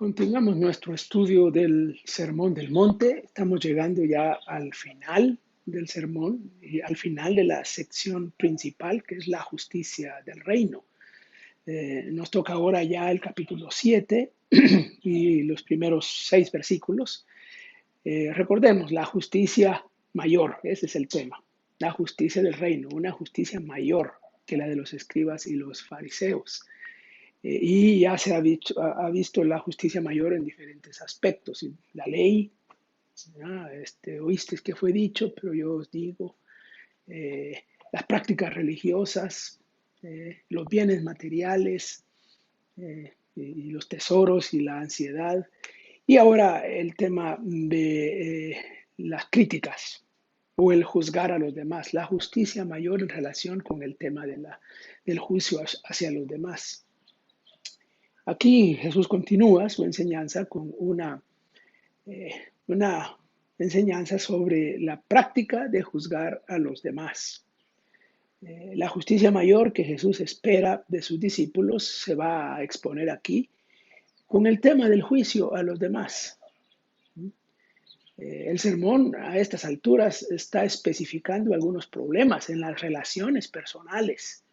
Continuamos nuestro estudio del Sermón del Monte. Estamos llegando ya al final del sermón y al final de la sección principal, que es la justicia del reino. Nos toca ahora ya el capítulo 7 y los primeros 6 versículos. Recordemos, la justicia mayor, ese es el tema. La justicia del reino, una justicia mayor que la de los escribas y los fariseos. Y ya se ha visto la justicia mayor en diferentes aspectos. La ley, oíste que fue dicho, pero yo os digo, las prácticas religiosas, los bienes materiales, y los tesoros y la ansiedad. Y ahora el tema de las críticas o el juzgar a los demás, la justicia mayor en relación con el tema del juicio hacia los demás. Aquí Jesús continúa su enseñanza con una enseñanza sobre la práctica de juzgar a los demás. La justicia mayor que Jesús espera de sus discípulos se va a exponer aquí con el tema del juicio a los demás. El sermón a estas alturas está especificando algunos problemas en las relaciones personales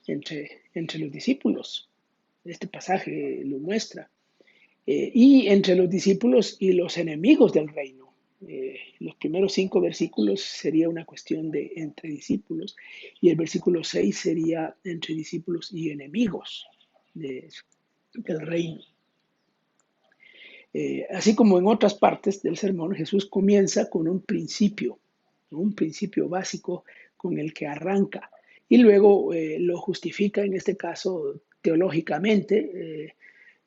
entre los discípulos. Este pasaje lo muestra. Y entre los discípulos y los enemigos del reino. Los primeros 5 versículos sería una cuestión de entre discípulos y el versículo 6 sería entre discípulos y enemigos del reino. Así como en otras partes del sermón, Jesús comienza con un principio básico con el que arranca y luego lo justifica, en este caso teológicamente,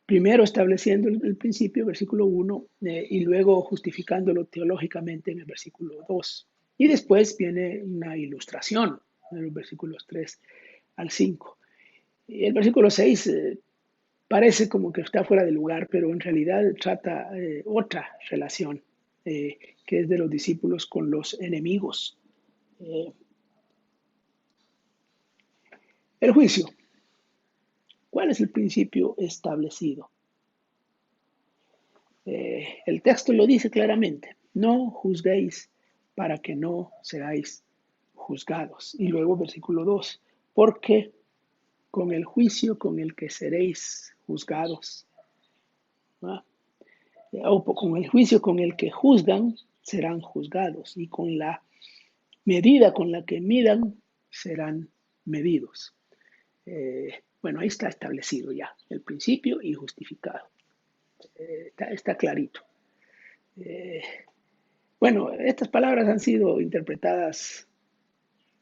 primero estableciendo el principio, versículo 1, y luego justificándolo teológicamente en el versículo 2. Y después viene una ilustración en los versículos 3 al 5. Y el versículo 6 parece como que está fuera de lugar, pero en realidad trata otra relación, que es de los discípulos con los enemigos. El juicio. ¿Cuál es el principio establecido? El texto lo dice claramente, no juzguéis para que no seáis juzgados. Y luego versículo 2, porque con el juicio con el que seréis juzgados, ¿no? O con el juicio con el que juzgan, serán juzgados, y con la medida con la que midan, serán medidos. Bueno, ahí está establecido ya el principio y justificado. Está clarito. Bueno, estas palabras han sido interpretadas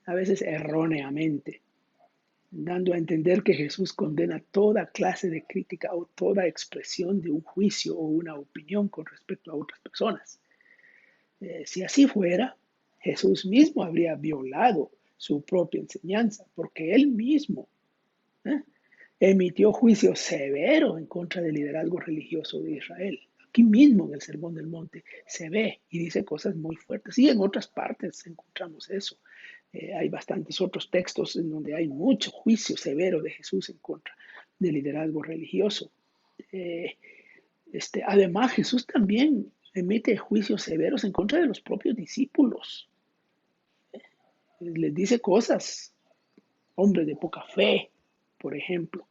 a veces erróneamente, dando a entender que Jesús condena toda clase de crítica o toda expresión de un juicio o una opinión con respecto a otras personas. Si así fuera, Jesús mismo habría violado su propia enseñanza, porque él mismo ¿eh? emitió juicio severo en contra del liderazgo religioso de Israel. Aquí mismo en el Sermón del Monte se ve y dice cosas muy fuertes. Y en otras partes encontramos eso. Hay bastantes otros textos en donde hay mucho juicio severo de Jesús en contra del liderazgo religioso. Además, Jesús también emite juicios severos en contra de los propios discípulos. Les dice cosas, hombres de poca fe, por ejemplo.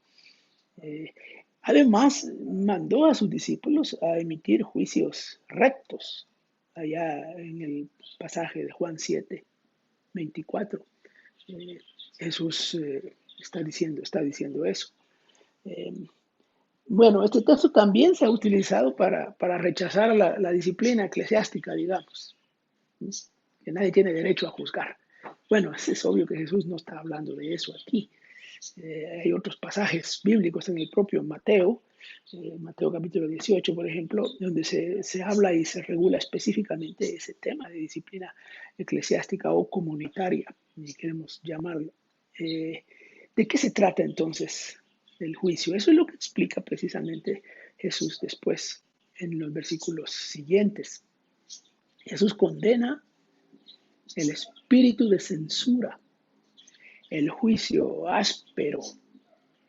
Además, mandó a sus discípulos a emitir juicios rectos, allá en el pasaje de Juan 7, 24. Jesús está diciendo eso. Bueno, este texto también se ha utilizado para rechazar la disciplina eclesiástica, digamos, que nadie tiene derecho a juzgar. Bueno, es obvio que Jesús no está hablando de eso aquí. Hay otros pasajes bíblicos en el propio Mateo, Mateo capítulo 18, por ejemplo, donde se habla y se regula específicamente ese tema de disciplina eclesiástica o comunitaria, si queremos llamarlo. ¿De qué se trata entonces el juicio? Eso es lo que explica precisamente Jesús después en los versículos siguientes. Jesús condena el espíritu de censura, el juicio áspero,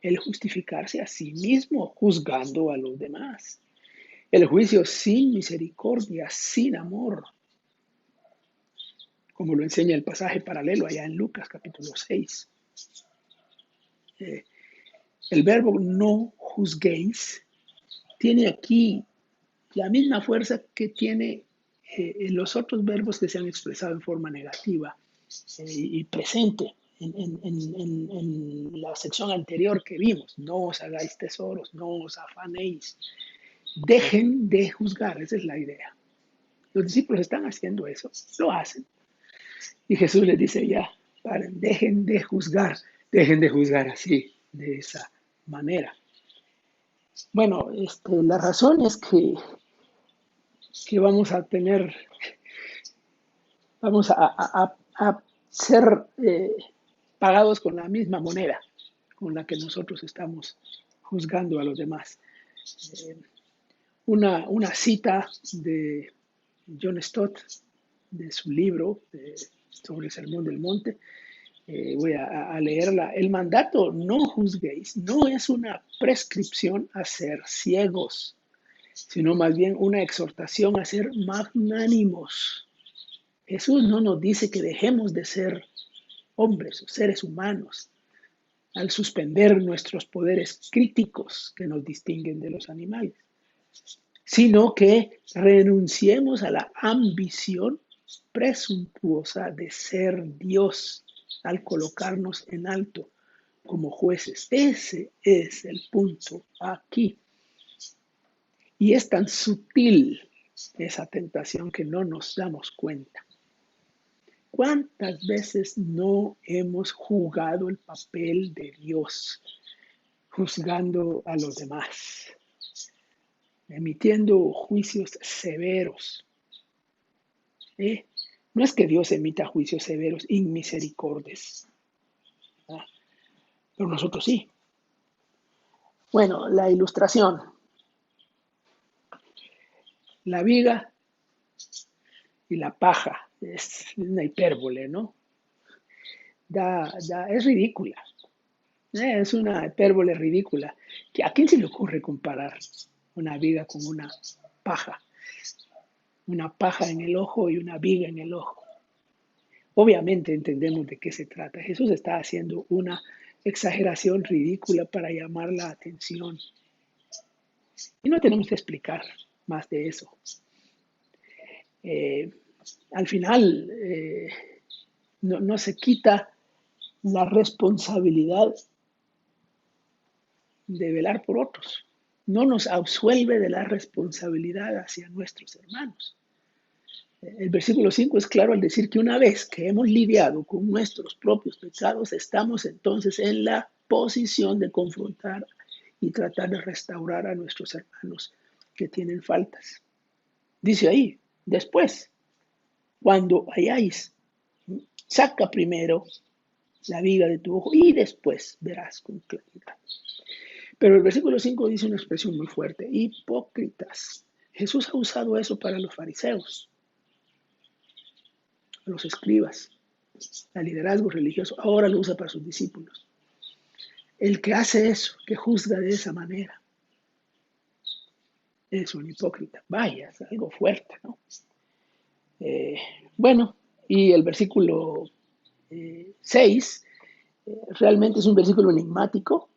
el justificarse a sí mismo, juzgando a los demás. El juicio sin misericordia, sin amor, como lo enseña el pasaje paralelo allá en Lucas capítulo 6. El verbo no juzguéis tiene aquí la misma fuerza que tiene en los otros verbos que se han expresado en forma negativa y presente en la sección anterior que vimos. No os hagáis tesoros, no os afanéis. Dejen de juzgar, esa es la idea. Los discípulos están haciendo eso, lo hacen. Y Jesús les dice ya, paren, dejen de juzgar así, de esa manera. Bueno, la razón es que vamos a ser pagados con la misma moneda con la que nosotros estamos juzgando a los demás. Eh, una cita de John Stott, de su libro sobre el Sermón del Monte, voy a leerla. El mandato no juzguéis no es una prescripción a ser ciegos, sino más bien una exhortación a ser magnánimos. Jesús no nos dice que dejemos de ser hombres o seres humanos al suspender nuestros poderes críticos que nos distinguen de los animales, sino que renunciemos a la ambición presuntuosa de ser Dios al colocarnos en alto como jueces. Ese es el punto aquí. Y es tan sutil esa tentación que no nos damos cuenta. ¿Cuántas veces no hemos jugado el papel de Dios, juzgando a los demás, emitiendo juicios severos? No es que Dios emita juicios severos inmisericordes, ¿verdad? Pero nosotros sí. Bueno, la ilustración. La viga y la paja. Es una hipérbole, ¿no? Es ridícula. Es una hipérbole ridícula. ¿A quién se le ocurre comparar una viga con una paja? Una paja en el ojo y una viga en el ojo. Obviamente entendemos de qué se trata. Jesús está haciendo una exageración ridícula para llamar la atención. Y no tenemos que explicar más de eso. Al final, no se quita la responsabilidad de velar por otros. No nos absuelve de la responsabilidad hacia nuestros hermanos. El versículo 5 es claro al decir que una vez que hemos lidiado con nuestros propios pecados, estamos entonces en la posición de confrontar y tratar de restaurar a nuestros hermanos que tienen faltas. Dice ahí, después, cuando hayáis, saca primero la viga de tu ojo y después verás con claridad. Pero el versículo 5 dice una expresión muy fuerte, hipócritas. Jesús ha usado eso para los fariseos, los escribas, el liderazgo religioso, ahora lo usa para sus discípulos. El que hace eso, que juzga de esa manera, es un hipócrita. Vaya, es algo fuerte, ¿no? Bueno, y el versículo 6 realmente es un versículo enigmático.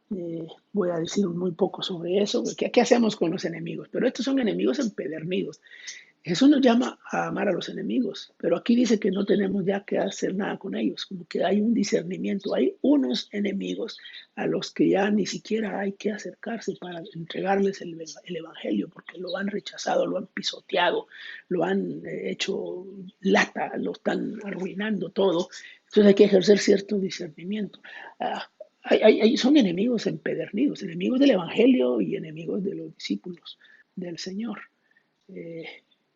Voy a decir muy poco sobre eso. ¿Qué hacemos con los enemigos? Pero estos son enemigos empedernidos. Jesús nos llama a amar a los enemigos, pero aquí dice que no tenemos ya que hacer nada con ellos, como que hay un discernimiento, hay unos enemigos a los que ya ni siquiera hay que acercarse para entregarles el evangelio, porque lo han rechazado, lo han pisoteado, lo han hecho lata, lo están arruinando todo. Entonces hay que ejercer cierto discernimiento. Son enemigos empedernidos, enemigos del evangelio y enemigos de los discípulos del Señor.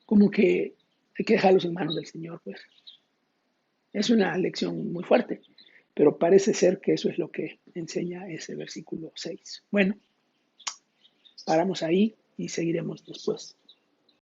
Como que hay que dejarlos en manos del Señor, pues. Es una lección muy fuerte, pero parece ser que eso es lo que enseña ese versículo 6. Bueno, paramos ahí y seguiremos después.